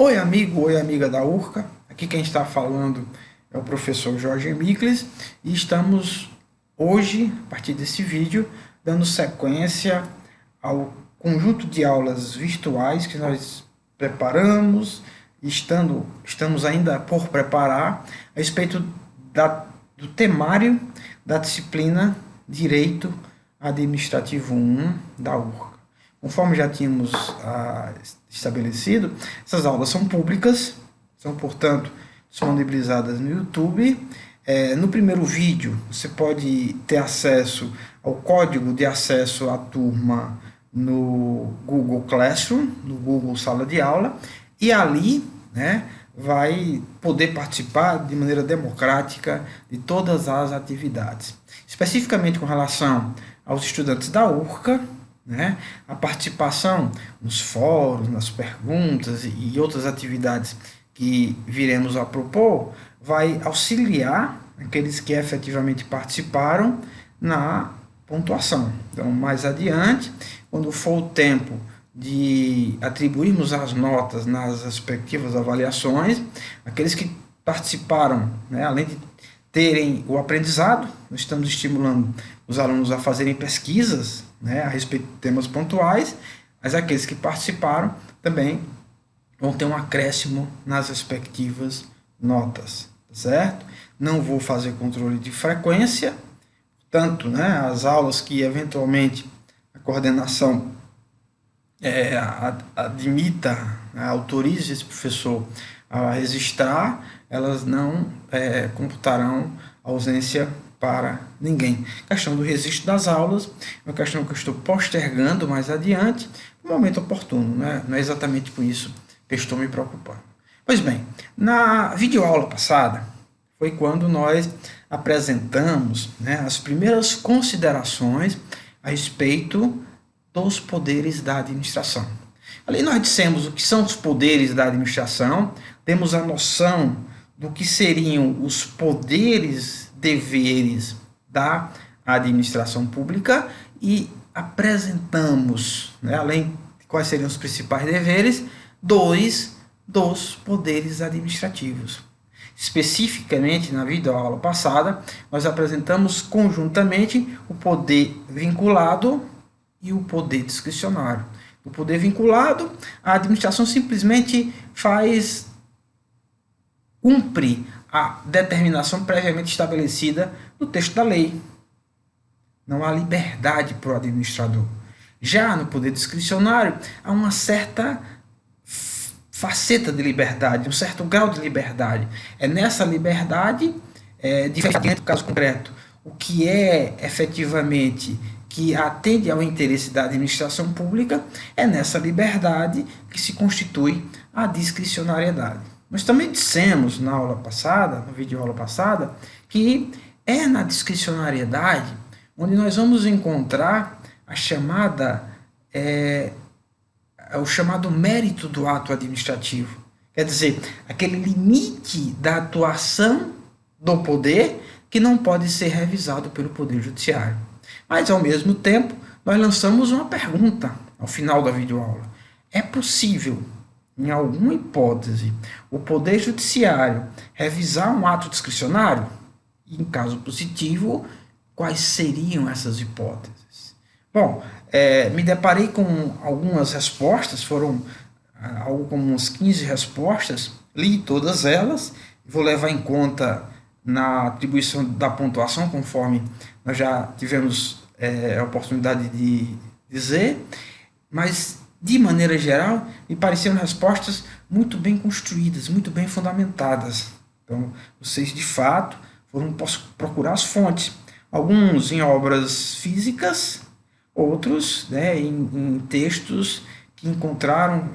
Oi amigo, oi amiga da URCA, aqui quem está falando é o professor Jorge Mikles e estamos hoje, a partir desse vídeo, dando sequência ao conjunto de aulas virtuais que nós preparamos e estamos ainda por preparar a respeito do temário da disciplina Direito Administrativo 1 da URCA. Conforme já tínhamos estabelecido, essas aulas são públicas, são, portanto, disponibilizadas no YouTube. No primeiro vídeo, você pode ter acesso ao código de acesso à turma no Google Classroom, no Google Sala de Aula, e ali, vai poder participar de maneira democrática de todas as atividades. Especificamente com relação aos estudantes da URCA, a participação nos fóruns, nas perguntas e outras atividades que viremos a propor vai auxiliar aqueles que efetivamente participaram na pontuação. Então, mais adiante, quando for o tempo de atribuirmos as notas nas respectivas avaliações, aqueles que participaram, além de terem o aprendizado, nós estamos estimulando os alunos a fazerem pesquisas a respeito de temas pontuais, mas aqueles que participaram também vão ter um acréscimo nas respectivas notas, certo? Não vou fazer controle de frequência, tanto as aulas que eventualmente a coordenação autorize esse professor a registrar, elas não computarão ausência para ninguém. A questão do registro das aulas é uma questão que eu estou postergando mais adiante, no momento oportuno, não é exatamente por isso que eu estou me preocupando. Pois bem, na videoaula passada foi quando nós apresentamos as primeiras considerações a respeito dos poderes da administração. Ali nós dissemos o que são os poderes da administração, temos a noção do que seriam os poderes, deveres da administração pública e apresentamos, além de quais seriam os principais deveres, dois dos poderes administrativos. Especificamente, na videoaula passada, nós apresentamos conjuntamente o poder vinculado e o poder discricionário. O poder vinculado, a administração simplesmente cumpre a determinação previamente estabelecida no texto da lei. Não há liberdade para o administrador. Já no poder discricionário, há uma certa faceta de liberdade, um certo grau de liberdade. É nessa liberdade, diferente do caso concreto, o que é efetivamente que atende ao interesse da administração pública, é nessa liberdade que se constitui a discricionariedade. Nós também dissemos na aula passada, no vídeo aula passada, que é na discricionariedade onde nós vamos encontrar o chamado mérito do ato administrativo. Quer dizer, aquele limite da atuação do poder que não pode ser revisado pelo Poder Judiciário. Mas, ao mesmo tempo, nós lançamos uma pergunta ao final da videoaula. É possível, em alguma hipótese, o Poder Judiciário revisar um ato discricionário? E, em caso positivo, quais seriam essas hipóteses? Bom, me deparei com algumas respostas, foram algo como uns 15 respostas, li todas elas, vou levar em conta na atribuição da pontuação, conforme nós já tivemos a oportunidade de dizer, mas, de maneira geral, me pareceram respostas muito bem construídas, muito bem fundamentadas. Então, vocês, de fato, foram procurar as fontes, alguns em obras físicas, outros em textos que encontraram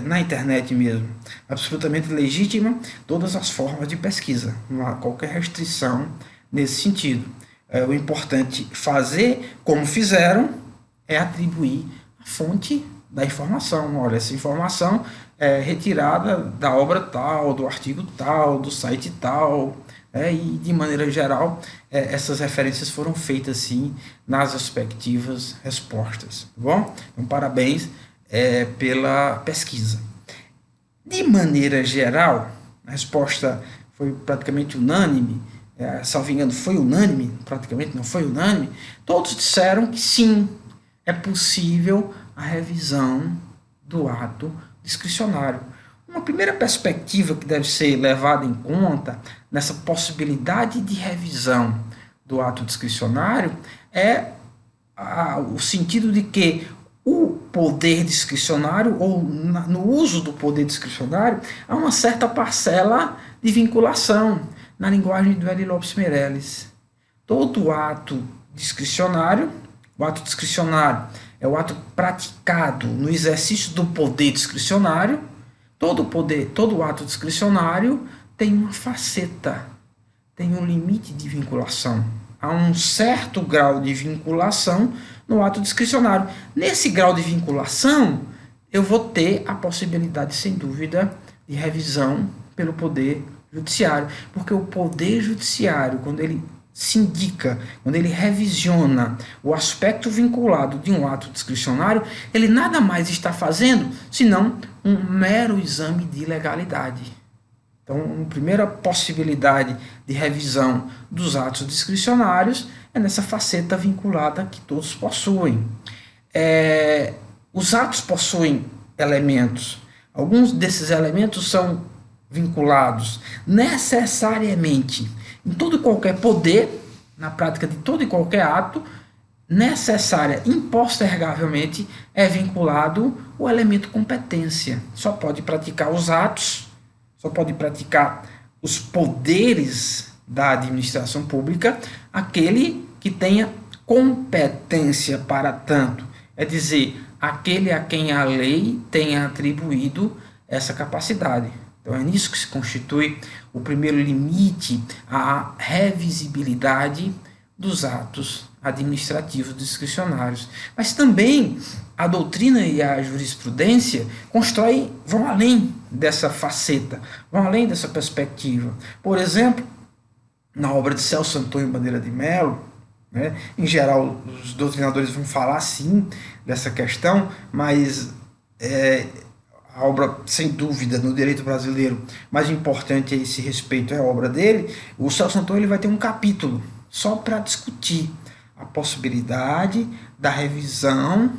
na internet mesmo. Absolutamente legítima todas as formas de pesquisa, não há qualquer restrição nesse sentido. O importante fazer, como fizeram, é atribuir a fonte da informação. Olha, essa informação é retirada da obra tal, do artigo tal, do site tal, e de maneira geral essas referências foram feitas sim nas respectivas respostas, tá bom? Então, parabéns pela pesquisa. De maneira geral, a resposta foi praticamente unânime, salvo engano, foi unânime, praticamente não foi unânime, todos disseram que sim, é possível a revisão do ato discricionário. Uma primeira perspectiva que deve ser levada em conta nessa possibilidade de revisão do ato discricionário é o sentido de que o poder discricionário, ou no uso do poder discricionário, há uma certa parcela de vinculação, na linguagem do L. Lopes Meirelles. Todo ato discricionário, o ato discricionário é o ato praticado no exercício do poder discricionário. Todo ato discricionário tem uma faceta, tem um limite de vinculação. Há um certo grau de vinculação no ato discricionário. Nesse grau de vinculação, eu vou ter a possibilidade, sem dúvida, de revisão pelo Poder Judiciário. Porque o Poder Judiciário, quando ele sindica, quando ele revisiona o aspecto vinculado de um ato discricionário, ele nada mais está fazendo senão um mero exame de legalidade. Então, a primeira possibilidade de revisão dos atos discricionários é nessa faceta vinculada que todos possuem. Os atos possuem elementos. Alguns desses elementos são vinculados necessariamente em todo e qualquer poder, na prática de todo e qualquer ato, necessária, impostergavelmente, é vinculado o elemento competência. Só pode praticar os atos, só pode praticar os poderes da administração pública aquele que tenha competência para tanto. É dizer, aquele a quem a lei tenha atribuído essa capacidade. Então é nisso que se constitui o primeiro limite à revisibilidade dos atos administrativos discricionários. Mas também a doutrina e a jurisprudência vão além dessa faceta, vão além dessa perspectiva. Por exemplo, na obra de Celso Antônio Bandeira de Mello, né, em geral os doutrinadores vão falar sim dessa questão, mas a obra, sem dúvida, no direito brasileiro mais importante a esse respeito é a obra dele. O Celso Antônio ele vai ter um capítulo só para discutir a possibilidade da revisão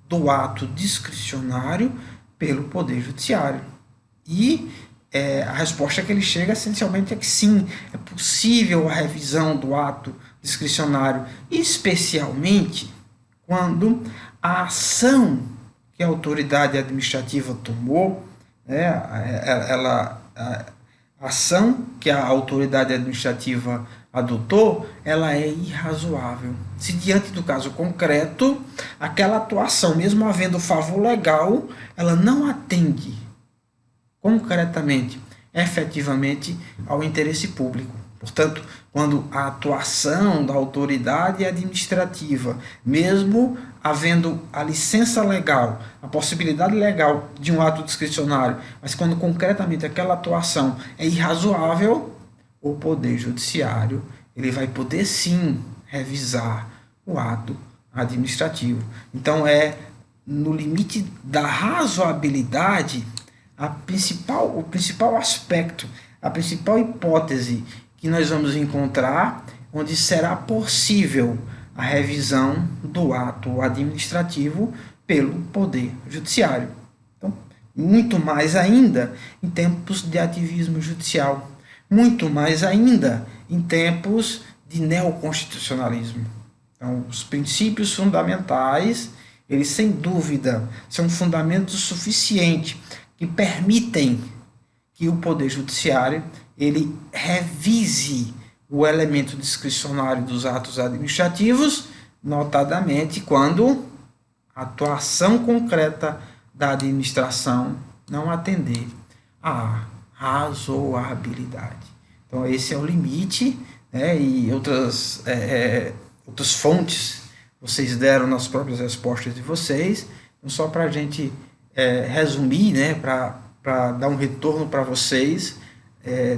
do ato discricionário pelo Poder Judiciário. E a resposta que ele chega essencialmente é que sim, é possível a revisão do ato discricionário, especialmente quando a ação que a autoridade administrativa tomou, a ação que a autoridade administrativa adotou, ela é irrazoável. Se diante do caso concreto, aquela atuação, mesmo havendo favor legal, ela não atende concretamente, efetivamente, ao interesse público. Portanto, quando a atuação da autoridade administrativa, mesmo havendo a licença legal, a possibilidade legal de um ato discricionário, mas quando concretamente aquela atuação é irrazoável, o Poder Judiciário ele vai poder sim revisar o ato administrativo. Então é no limite da razoabilidade o principal aspecto, a principal hipótese que nós vamos encontrar onde será possível a revisão do ato administrativo pelo Poder Judiciário. Então, muito mais ainda em tempos de ativismo judicial, muito mais ainda em tempos de neoconstitucionalismo. Então, os princípios fundamentais, eles sem dúvida são fundamentos suficientes que permitem que o Poder Judiciário ele revise o elemento discricionário dos atos administrativos, notadamente quando a atuação concreta da administração não atender à razoabilidade. Então esse é o limite, né, e outras fontes vocês deram nas próprias respostas de vocês. Então, só para a gente resumir, né, para dar um retorno para vocês,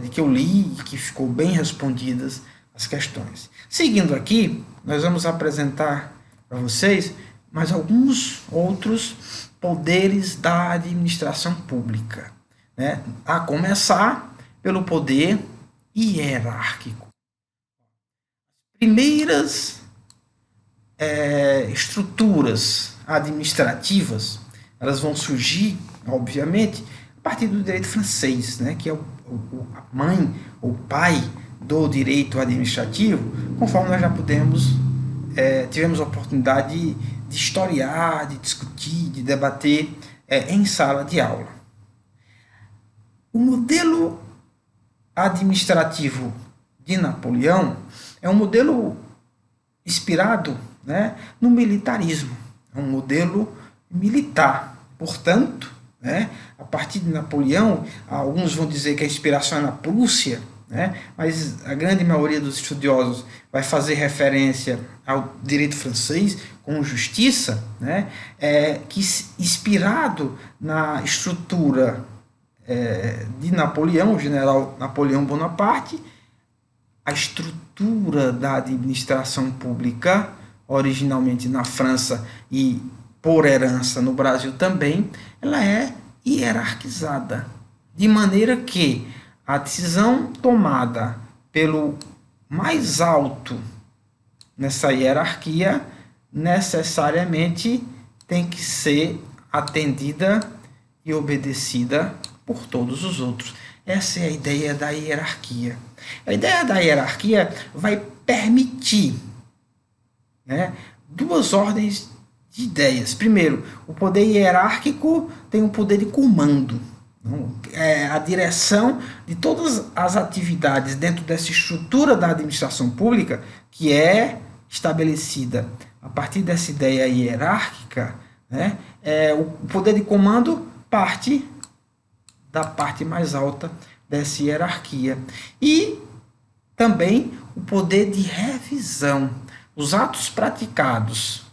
de que eu li e que ficou bem respondidas as questões. Seguindo aqui, nós vamos apresentar para vocês mais alguns outros poderes da administração pública. né? A começar pelo poder hierárquico. Primeiras estruturas administrativas, elas vão surgir, obviamente, a partir do direito francês, né, que é a mãe, o pai do direito administrativo, conforme nós já tivemos a oportunidade de historiar, de discutir, de debater em sala de aula. O modelo administrativo de Napoleão é um modelo inspirado, né, no militarismo, é um modelo militar. Portanto, né, a partir de Napoleão, alguns vão dizer que a inspiração é na Prússia, né, mas a grande maioria dos estudiosos vai fazer referência ao direito francês com justiça, né, que inspirado na estrutura de Napoleão, o general Napoleão Bonaparte, a estrutura da administração pública, originalmente na França e por herança no Brasil também, ela é hierarquizada, de maneira que a decisão tomada pelo mais alto nessa hierarquia necessariamente tem que ser atendida e obedecida por todos os outros. Essa é a ideia da hierarquia. A ideia da hierarquia vai permitir, né, duas ordens de ideias. Primeiro, o poder hierárquico tem um poder de comando. A direção de todas as atividades dentro dessa estrutura da administração pública que é estabelecida a partir dessa ideia hierárquica, né, o poder de comando parte da parte mais alta dessa hierarquia. E também o poder de revisão. Os atos praticados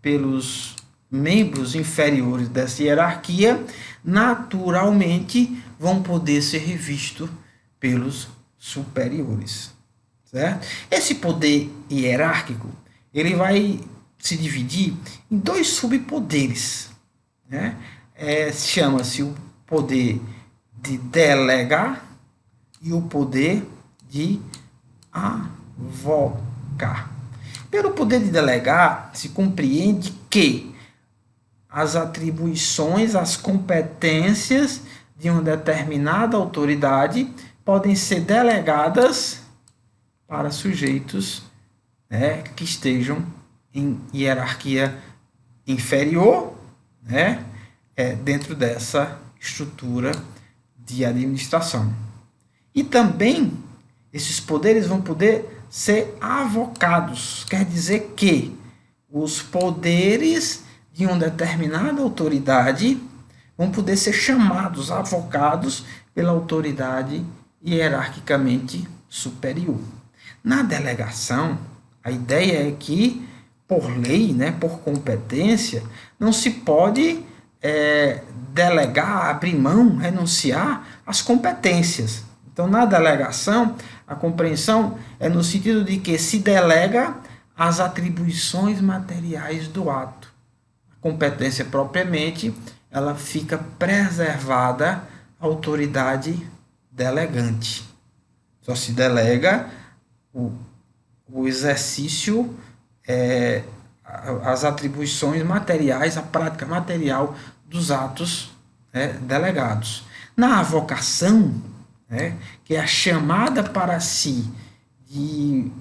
pelos membros inferiores dessa hierarquia naturalmente vão poder ser revistos pelos superiores, certo? Esse poder hierárquico ele vai se dividir em dois subpoderes, né? Chama-se o poder de delegar e o poder de avocar. Pelo poder de delegar, se compreende que as atribuições, as competências de uma determinada autoridade podem ser delegadas para sujeitos, né, que estejam em hierarquia inferior, né, dentro dessa estrutura de administração. E também esses poderes vão poder ser avocados, quer dizer que os poderes de uma determinada autoridade vão poder ser chamados, avocados pela autoridade hierarquicamente superior. Na delegação, a ideia é que, por lei, né, por competência, não se pode delegar, abrir mão, renunciar às competências. Então, na delegação, a compreensão é no sentido de que se delega as atribuições materiais do ato. A competência propriamente, ela fica preservada à autoridade delegante. Só se delega o exercício, as atribuições materiais, a prática material dos atos delegados. Na avocação, que é a chamada para si de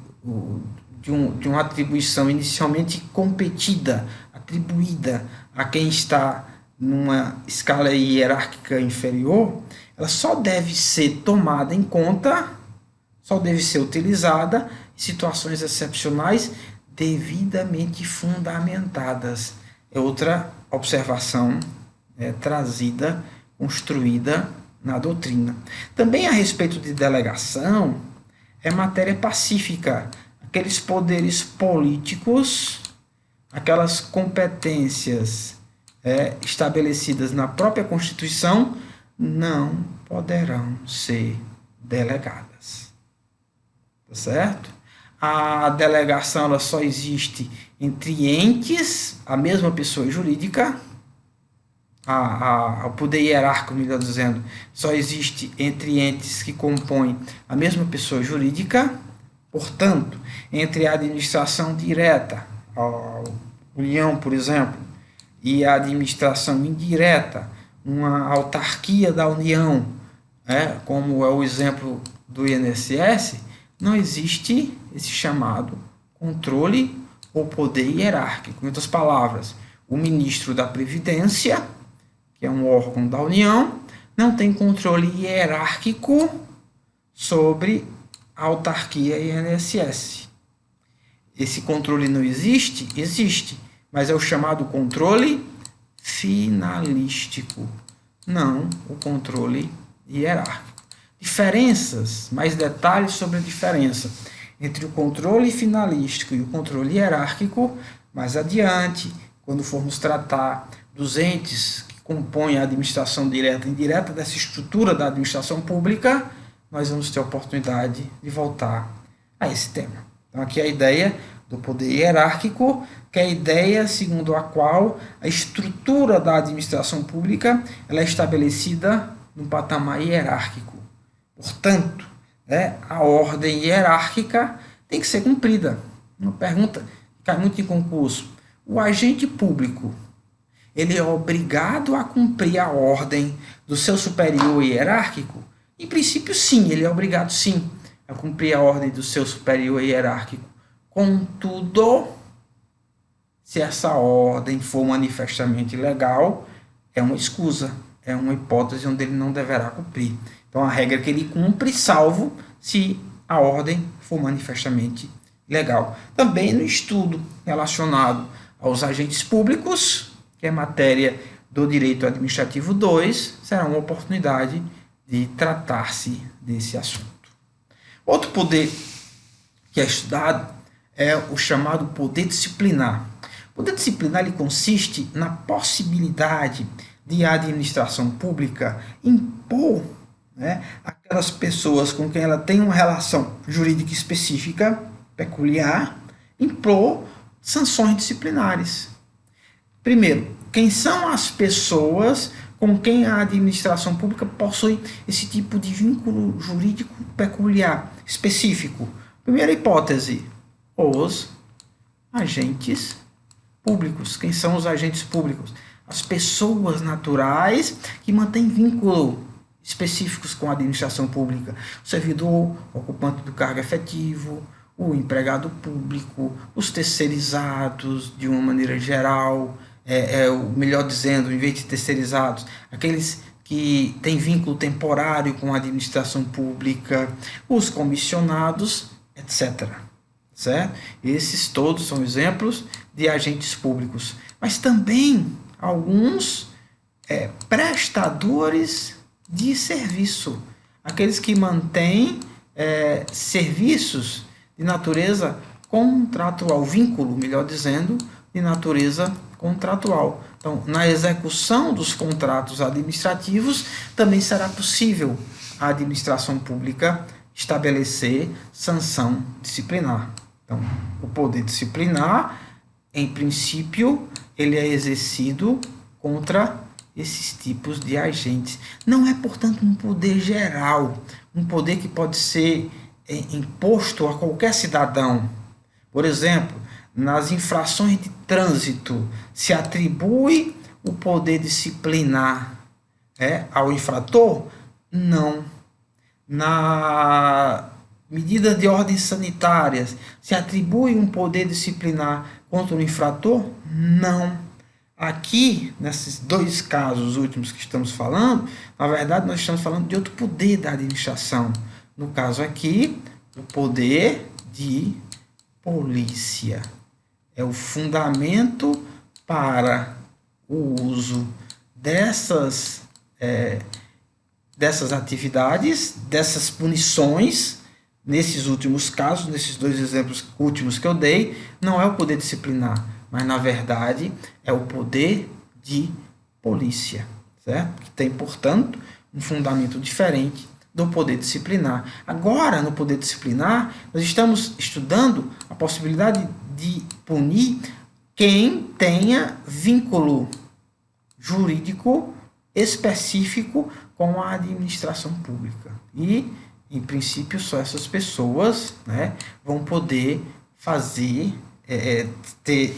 uma atribuição inicialmente competida, atribuída a quem está numa escala hierárquica inferior, ela só deve ser tomada em conta, só deve ser utilizada em situações excepcionais devidamente fundamentadas. É outra observação trazida, construída na doutrina. Também a respeito de delegação, é matéria pacífica. Aqueles poderes políticos, aquelas competências estabelecidas na própria Constituição, não poderão ser delegadas. Tá certo? A delegação ela só existe entre entes, a mesma pessoa jurídica, o poder hierárquico, melhor dizendo, só existe entre entes que compõem a mesma pessoa jurídica. Portanto, entre a administração direta, a União, por exemplo, e a administração indireta, uma autarquia da União, como é o exemplo do INSS, não existe esse chamado controle ou poder hierárquico. Em outras palavras, o ministro da Previdência, que é um órgão da União, não tem controle hierárquico sobre a autarquia INSS. Esse controle não existe? Existe, mas é o chamado controle finalístico, não o controle hierárquico. Diferenças, mais detalhes sobre a diferença entre o controle finalístico e o controle hierárquico, mais adiante, quando formos tratar dos entes que compõem a administração direta e indireta dessa estrutura da administração pública, nós vamos ter a oportunidade de voltar a esse tema. Então, aqui a ideia do poder hierárquico, que é a ideia segundo a qual a estrutura da administração pública ela é estabelecida num patamar hierárquico. Portanto, a ordem hierárquica tem que ser cumprida. Uma pergunta que cai muito em concurso. O agente público, ele é obrigado a cumprir a ordem do seu superior hierárquico? Em princípio, sim, ele é obrigado, sim, a cumprir a ordem do seu superior hierárquico. Contudo, se essa ordem for manifestamente ilegal, é uma escusa, é uma hipótese onde ele não deverá cumprir. Então, a regra é que ele cumpre, salvo se a ordem for manifestamente ilegal. Também no estudo relacionado aos agentes públicos, que é matéria do Direito Administrativo 2, será uma oportunidade de tratar-se desse assunto. Outro poder que é estudado é o chamado poder disciplinar. O poder disciplinar ele consiste na possibilidade de a administração pública impor aquelas pessoas com quem ela tem uma relação jurídica específica, peculiar, impor sanções disciplinares. Primeiro, quem são as pessoas com quem a administração pública possui esse tipo de vínculo jurídico peculiar, específico? Primeira hipótese, os agentes públicos. Quem são os agentes públicos? As pessoas naturais que mantêm vínculo específicos com a administração pública. O servidor, o ocupante do cargo efetivo, o empregado público, os terceirizados, de uma maneira geral, melhor dizendo, em vez de terceirizados, aqueles que têm vínculo temporário com a administração pública, os comissionados, etc. Certo? Esses todos são exemplos de agentes públicos. Mas também alguns prestadores de serviço, aqueles que mantêm serviços de natureza contratual, vínculo, melhor dizendo, de natureza contratual. Então, na execução dos contratos administrativos, também será possível a administração pública estabelecer sanção disciplinar. Então, o poder disciplinar, em princípio, ele é exercido contra esses tipos de agentes. Não é, portanto, um poder geral, um poder que pode ser imposto a qualquer cidadão. Por exemplo, nas infrações de trânsito, se atribui o poder disciplinar ao infrator? Não. Na medida de ordens sanitárias, se atribui um poder disciplinar contra o infrator? Não. Aqui, nesses dois casos últimos que estamos falando, na verdade, nós estamos falando de outro poder da administração. No caso aqui, o poder de polícia. É o fundamento para o uso dessas atividades, dessas punições, nesses últimos casos, nesses dois exemplos últimos que eu dei, não é o poder disciplinar, mas, na verdade, é o poder de polícia, certo? Que tem, portanto, um fundamento diferente do poder disciplinar. Agora, no poder disciplinar, nós estamos estudando a possibilidade de punir quem tenha vínculo jurídico específico com a administração pública. E, em princípio, só essas pessoas, né, vão poder fazer,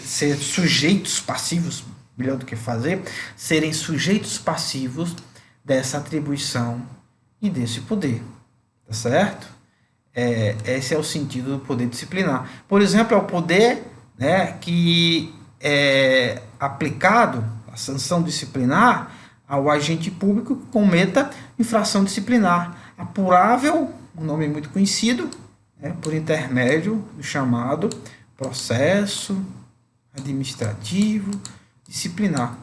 ser sujeitos passivos, melhor do que fazer, serem sujeitos passivos dessa atribuição e desse poder. Tá certo? Esse é o sentido do poder disciplinar. Por exemplo, é o poder, né, que é aplicado, a sanção disciplinar, ao agente público que cometa infração disciplinar, apurável, um nome muito conhecido, né, por intermédio do chamado processo administrativo disciplinar.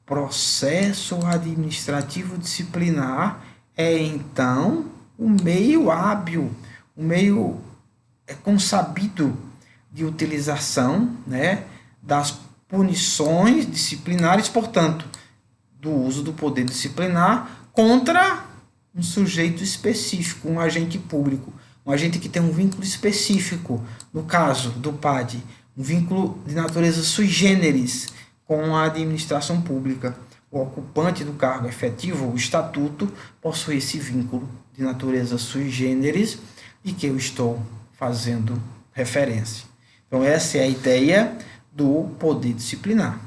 Processo administrativo disciplinar é, então, o meio hábil, o meio consabido de utilização, né, das punições disciplinares, portanto, do uso do poder disciplinar contra um sujeito específico, um agente público, um agente que tem um vínculo específico, no caso do PAD, um vínculo de natureza sui generis com a administração pública. O ocupante do cargo efetivo, o estatuto, possui esse vínculo de natureza sui generis de que eu estou fazendo referência. Então, essa é a ideia do poder disciplinar.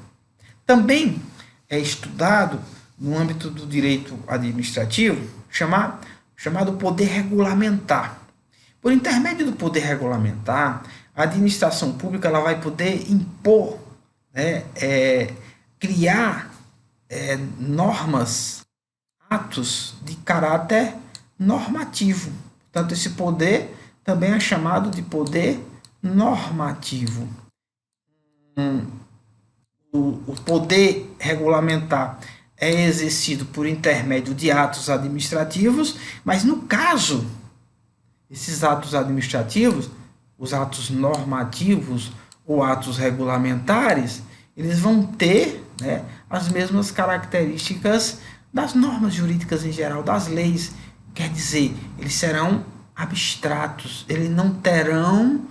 Também é estudado, no âmbito do direito administrativo, chamado poder regulamentar. Por intermédio do poder regulamentar, a administração pública ela vai poder impor, né, criar normas, atos de caráter normativo. Portanto, esse poder também é chamado de poder normativo. O poder regulamentar é exercido por intermédio de atos administrativos, mas no caso, esses atos administrativos, os atos normativos ou atos regulamentares, eles vão ter, né, as mesmas características das normas jurídicas em geral, das leis. Quer dizer, eles serão abstratos, eles não terão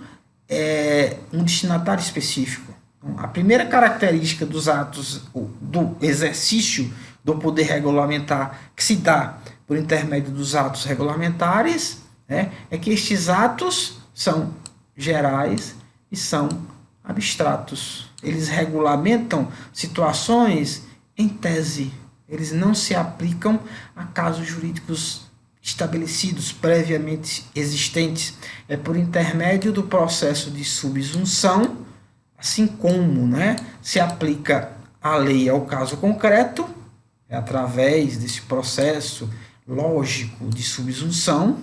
um destinatário específico. Então, a primeira característica dos atos, do exercício do poder regulamentar, que se dá por intermédio dos atos regulamentares, né, é que estes atos são gerais e são abstratos. Eles regulamentam situações em tese. Eles não se aplicam a casos jurídicos estabelecidos, previamente existentes. É por intermédio do processo de subsunção, assim como, né, se aplica a lei ao caso concreto, é através desse processo lógico de subsunção,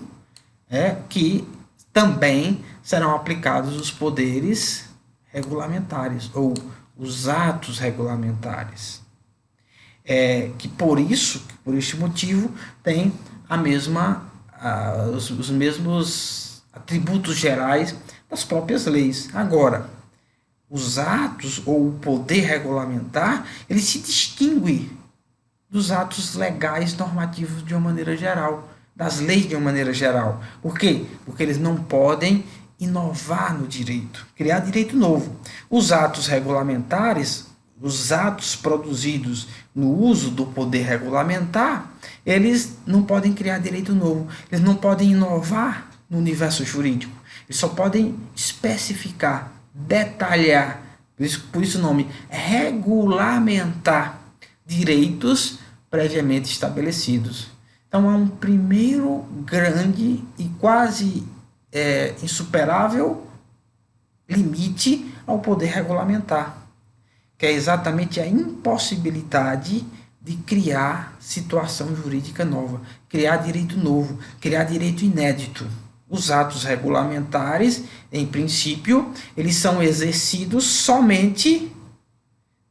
que também serão aplicados os poderes regulamentares, ou os atos regulamentares. Que por este motivo, tem os mesmos atributos gerais das próprias leis. Agora, os atos ou o poder regulamentar, ele se distingue dos atos legais normativos de uma maneira geral, das leis de uma maneira geral. Por quê? Porque eles não podem inovar no direito, criar direito novo. Os atos regulamentares, os atos produzidos no uso do poder regulamentar, eles não podem criar direito novo, eles não podem inovar no universo jurídico, eles só podem especificar, detalhar, por isso o nome, regulamentar direitos previamente estabelecidos. Então, há um primeiro grande e quase insuperável limite ao poder regulamentar, que é exatamente a impossibilidade de criar situação jurídica nova, criar direito novo, criar direito inédito. Os atos regulamentares, em princípio, eles são exercidos somente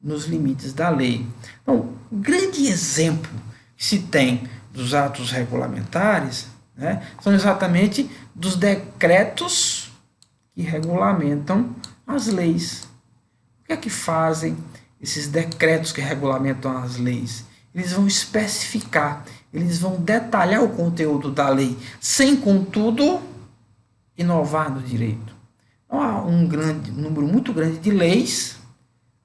nos limites da lei. Então, o grande exemplo que se tem dos atos regulamentares, né, são exatamente dos decretos que regulamentam as leis. O que é que fazem esses decretos que regulamentam as leis? Eles vão especificar, eles vão detalhar o conteúdo da lei, sem, contudo, inovar no direito. Então, há um número muito grande de leis,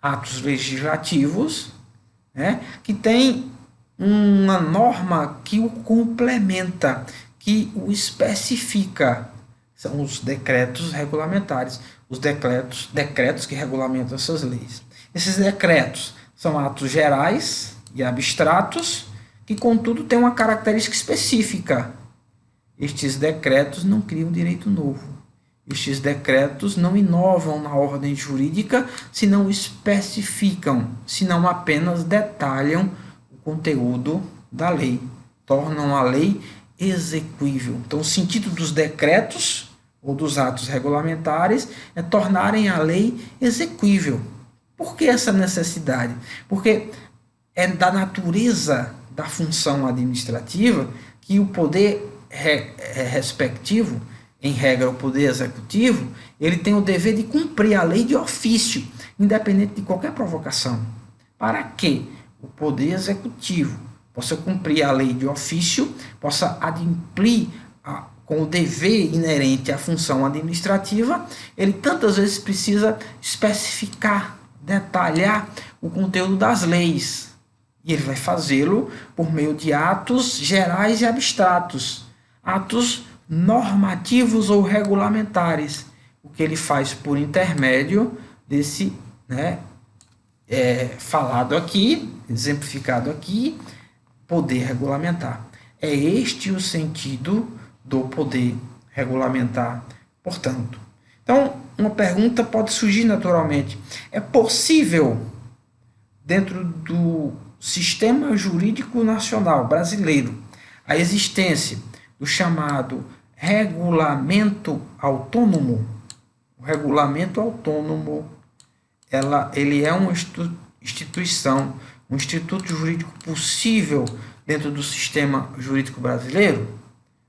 atos legislativos, né, que tem uma norma que o complementa, que o especifica. São os decretos regulamentares, os decretos que regulamentam essas leis. Esses decretos são atos gerais e abstratos, que, contudo, têm uma característica específica. Estes decretos não criam direito novo. Estes decretos não inovam na ordem jurídica, se não especificam, se não apenas detalham o conteúdo da lei, tornam a lei execuível. Então, o sentido dos decretos ou dos atos regulamentares é tornarem a lei execuível. Por que essa necessidade? Porque é da natureza da função administrativa que o poder respectivo, em regra o poder executivo, ele tem o dever de cumprir a lei de ofício, independente de qualquer provocação. Para que o poder executivo possa cumprir a lei de ofício, possa adimplir com o dever inerente à função administrativa, ele tantas vezes precisa especificar, detalhar o conteúdo das leis. E ele vai fazê-lo por meio de atos gerais e abstratos, atos normativos ou regulamentares, o que ele faz por intermédio desse, falado aqui, exemplificado aqui, poder regulamentar. É este o sentido do poder regulamentar, portanto. Então, uma pergunta pode surgir naturalmente: é possível, dentro do sistema jurídico nacional brasileiro, a existência do chamado regulamento autônomo? O regulamento autônomo, ele é uma instituição, um instituto jurídico possível dentro do sistema jurídico brasileiro?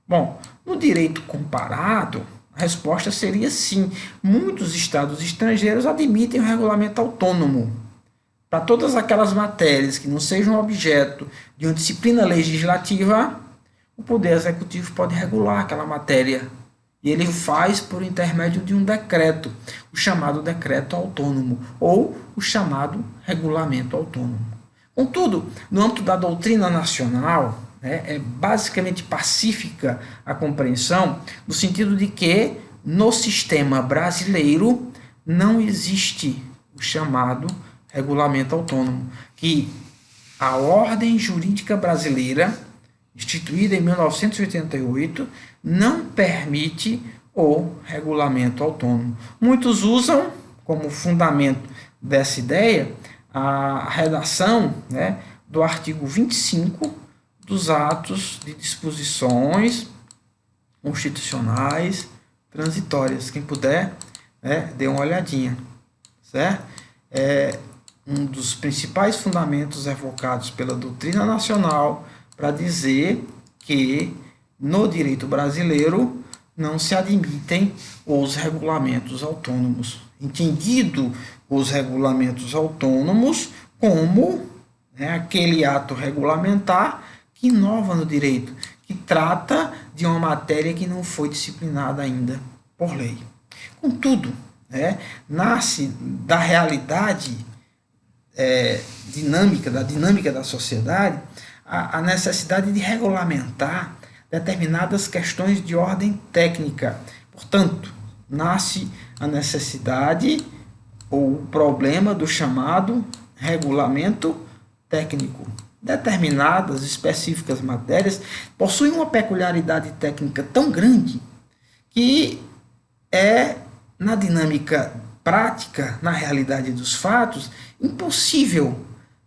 Bom, no direito comparado, a resposta seria sim. Muitos estados estrangeiros admitem o regulamento autônomo para todas aquelas matérias que não sejam objeto de uma disciplina legislativa. O Poder Executivo pode regular aquela matéria, e ele faz por intermédio de um decreto, o chamado decreto autônomo, ou o chamado regulamento autônomo. Contudo, no âmbito da doutrina nacional, é basicamente pacífica a compreensão, no sentido de que no sistema brasileiro não existe o chamado regulamento autônomo, que a ordem jurídica brasileira, instituída em 1988, não permite o regulamento autônomo. Muitos usam como fundamento dessa ideia a redação, do artigo 25 dos atos de disposições constitucionais transitórias. Quem puder, dê uma olhadinha, certo? Um dos principais fundamentos evocados pela doutrina nacional para dizer que no direito brasileiro não se admitem os regulamentos autônomos. Entendido os regulamentos autônomos como aquele ato regulamentar que inova no direito, que trata de uma matéria que não foi disciplinada ainda por lei. Contudo, nasce da realidade dinâmica da sociedade a necessidade de regulamentar determinadas questões de ordem técnica. Portanto, nasce a necessidade ou o problema do chamado regulamento técnico. Determinadas específicas matérias possuem uma peculiaridade técnica tão grande que na dinâmica prática, na realidade dos fatos, impossível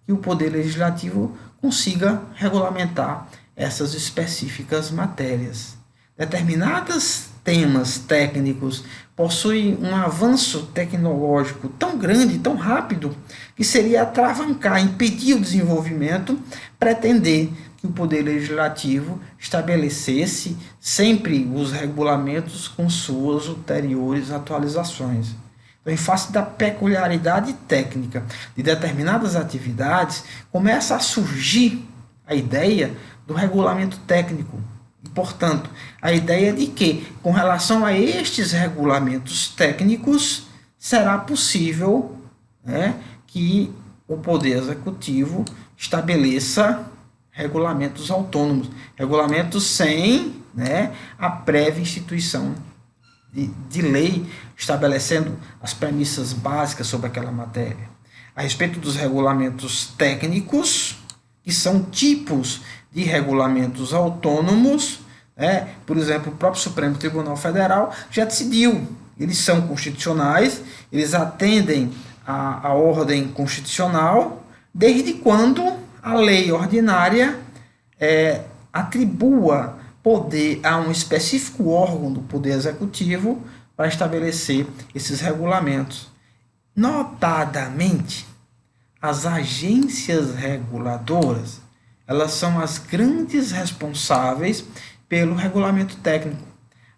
que o Poder Legislativo consiga regulamentar essas específicas matérias. Determinados temas técnicos possuem um avanço tecnológico tão grande, tão rápido, que seria atravancar, impedir o desenvolvimento, pretender que o Poder Legislativo estabelecesse sempre os regulamentos com suas ulteriores atualizações. Então, em face da peculiaridade técnica de determinadas atividades, começa a surgir a ideia do regulamento técnico. E, portanto, a ideia de que, com relação a estes regulamentos técnicos, será possível que o Poder Executivo estabeleça regulamentos autônomos, regulamentos sem, né, a prévia instituição de lei estabelecendo as premissas básicas sobre aquela matéria. A respeito dos regulamentos técnicos, que são tipos de regulamentos autônomos, por exemplo, o próprio Supremo Tribunal Federal já decidiu. Eles são constitucionais, eles atendem à ordem constitucional, desde quando a lei ordinária atribua poder a um específico órgão do Poder Executivo para estabelecer esses regulamentos. Notadamente, as agências reguladoras, elas são as grandes responsáveis pelo regulamento técnico.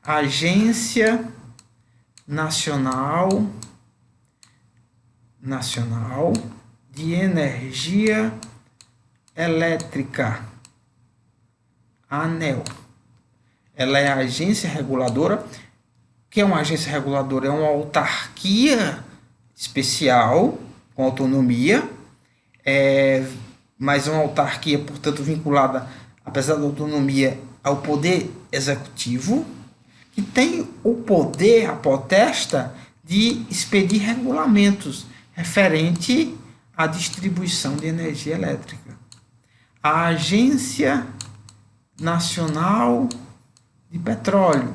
A Agência Nacional de Energia Elétrica, ANEEL. Ela é a agência reguladora. O que é uma agência reguladora? É uma autarquia especial, com autonomia, mas uma autarquia, portanto, vinculada, apesar da autonomia, ao Poder Executivo, que tem o poder, a potestade, de expedir regulamentos referente à distribuição de energia elétrica. A Agência Nacional de Petróleo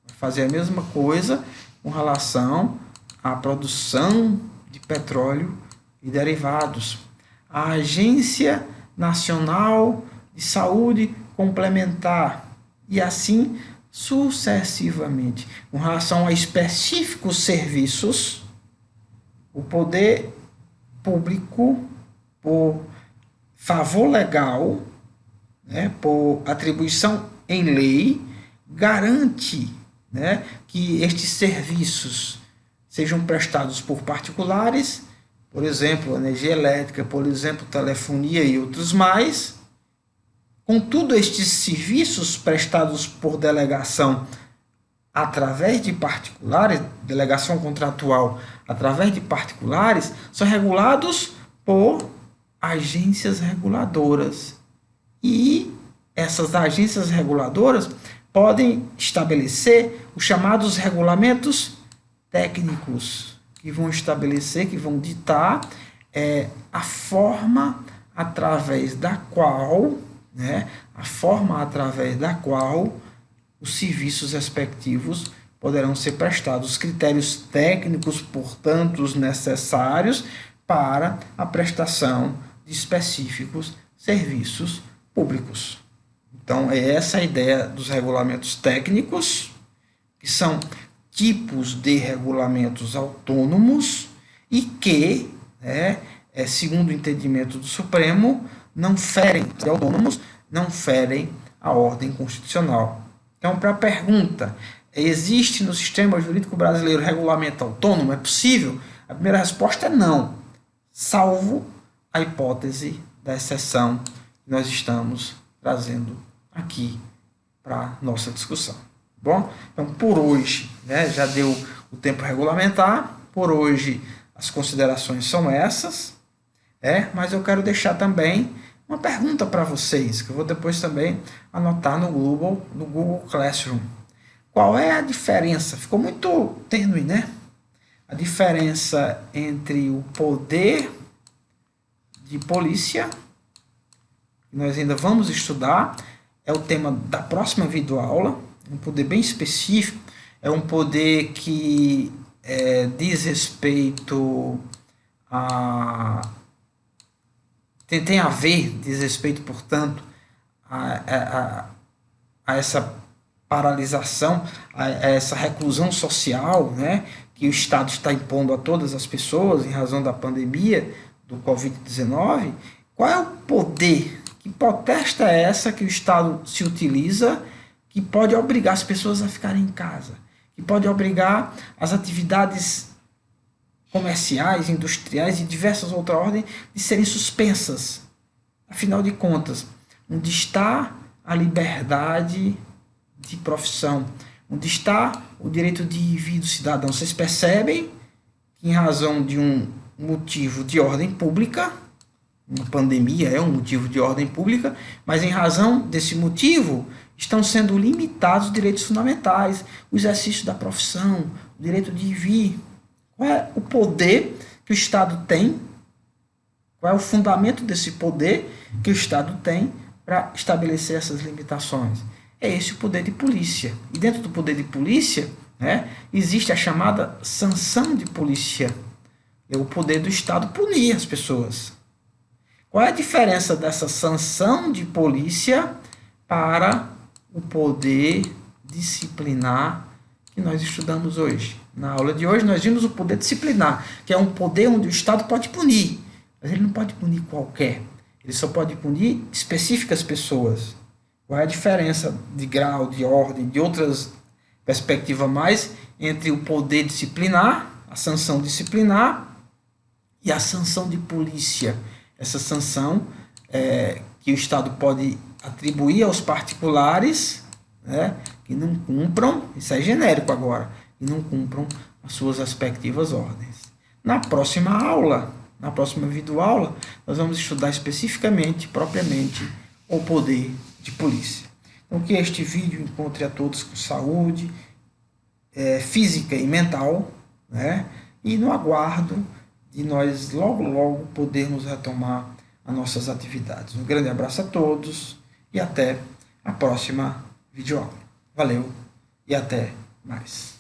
vai fazer a mesma coisa com relação à produção de petróleo e derivados. A Agência Nacional de Saúde Complementar e assim sucessivamente. Com relação a específicos serviços, o poder público, por favor legal, por atribuição em lei, garante, que estes serviços sejam prestados por particulares, por exemplo, energia elétrica, por exemplo, telefonia e outros mais. Contudo, estes serviços prestados por delegação através de particulares, delegação contratual através de particulares, são regulados por agências reguladoras. E essas agências reguladoras podem estabelecer os chamados regulamentos técnicos, que vão estabelecer, que vão ditar a forma através da qual, os serviços respectivos poderão ser prestados, os critérios técnicos, portanto, os necessários para a prestação de específicos serviços públicos. Então, é essa a ideia dos regulamentos técnicos, que são tipos de regulamentos autônomos e que, segundo o entendimento do Supremo, não ferem, autônomos, não ferem a ordem constitucional. Então, para a pergunta, existe no sistema jurídico brasileiro regulamento autônomo? É possível? A primeira resposta é não, salvo a hipótese da exceção que nós estamos trazendo aqui para a nossa discussão. Bom, então por hoje, já deu o tempo regulamentar, por hoje as considerações são essas, mas eu quero deixar também uma pergunta para vocês, que eu vou depois também anotar no Google Classroom. Qual é a diferença? Ficou muito tênue, A diferença entre o poder de polícia, que nós ainda vamos estudar, é o tema da próxima videoaula, um poder bem específico, é um poder que diz respeito a... diz respeito, portanto, a essa paralisação, a essa reclusão social, que o Estado está impondo a todas as pessoas em razão da pandemia do Covid-19. Qual é o poder? Que potestade é essa que o Estado se utiliza, que pode obrigar as pessoas a ficarem em casa, que pode obrigar as atividades comerciais, industriais e diversas outras ordens de serem suspensas? Afinal de contas, onde está a liberdade de profissão? Onde está o direito de vir do cidadão? Vocês percebem que, em razão de um motivo de ordem pública, uma pandemia é um motivo de ordem pública, mas em razão desse motivo estão sendo limitados os direitos fundamentais, o exercício da profissão, o direito de ir e vir. Qual é o poder que o Estado tem? Qual é o fundamento desse poder que o Estado tem para estabelecer essas limitações? É esse o poder de polícia. E dentro do poder de polícia, né, existe a chamada sanção de polícia. É o poder do Estado punir as pessoas. Qual é a diferença dessa sanção de polícia para o poder disciplinar que nós estudamos hoje? Na aula de hoje nós vimos o poder disciplinar, que é um poder onde o Estado pode punir, mas ele não pode punir qualquer. Ele só pode punir específicas pessoas. Qual é a diferença de grau, de ordem, de outras perspectivas mais entre o poder disciplinar, a sanção disciplinar e a sanção de polícia? Essa sanção que o Estado pode atribuir aos particulares, né, que não cumpram, isso é genérico agora, que não cumpram as suas respectivas ordens. Na próxima aula, na próxima videoaula, nós vamos estudar especificamente, propriamente, o poder de polícia. Então, que este vídeo encontre a todos com saúde física e mental, né, e no aguardo de nós logo podermos retomar as nossas atividades. Um grande abraço a todos e até a próxima videoaula. Valeu e até mais.